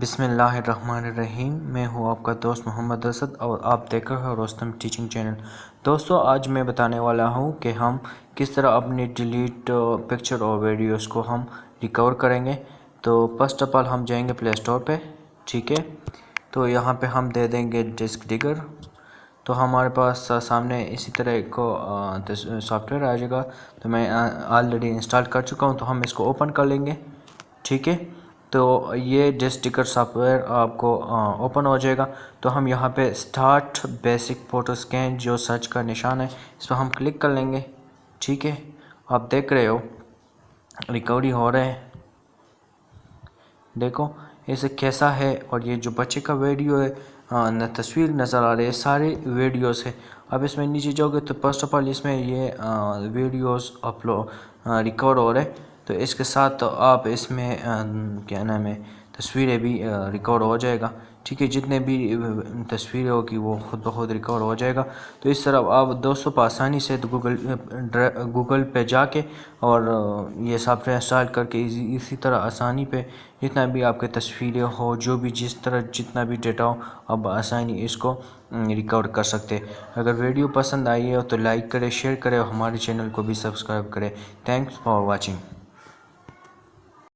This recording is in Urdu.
بسم اللہ الرحمن الرحیم۔ میں ہوں آپ کا دوست محمد اسد اور آپ دیکھ رہے ہو رستم ٹیچنگ چینل۔ دوستو، آج میں بتانے والا ہوں کہ ہم کس طرح اپنی ڈیلیٹ پکچر اور ویڈیوز کو ہم ریکور کریں گے۔ تو فرسٹ آف آل ہم جائیں گے پلے اسٹور پہ، ٹھیک ہے۔ تو یہاں پہ ہم دے دیں گے ڈسک ڈگر۔ تو ہمارے پاس سامنے اسی طرح ایک سافٹ ویئر آ جائے گا۔ تو میں آلریڈی انسٹال کر چکا ہوں، تو ہم اس کو اوپن کر لیں گے، ٹھیک ہے۔ تو یہ ڈسک ڈگر سافٹ ویئر آپ کو اوپن ہو جائے گا۔ تو ہم یہاں پہ اسٹارٹ بیسک فوٹو اسکین جو سرچ کا نشان ہے، اس پہ ہم کلک کر لیں گے، ٹھیک ہے۔ آپ دیکھ رہے ہو ریکوری ہو رہا ہے، دیکھو اسے کیسا ہے۔ اور یہ جو بچے کا ویڈیو ہے، تصویر نظر آ رہی ہے، سارے ویڈیوز ہے۔ اب اس میں نیچے جاؤ گے تو فرسٹ آف آل اس میں یہ ویڈیوز ریکارڈ ہو رہے ہیں۔ تو اس کے ساتھ آپ اس میں کیا نام ہے تصویریں بھی ریکارڈ ہو جائے گا، ٹھیک ہے۔ جتنے بھی تصویریں ہوگی وہ خود بخود ریکارڈ ہو جائے گا۔ تو اس طرح آپ دوستوں پہ آسانی سے گوگل پہ جا کے اور یہ سافٹ ویئر انسٹال کر کے اسی طرح آسانی پہ جتنا بھی آپ کے تصویریں ہو، جو بھی جتنا بھی ڈیٹا ہو، آپ آسانی اس کو ریکارڈ کر سکتے۔ اگر ویڈیو پسند آئی ہے تو لائک کرے، شیئر کرے اور ہمارے چینل کو بھی سبسکرائب کرے۔ Thanks for watching.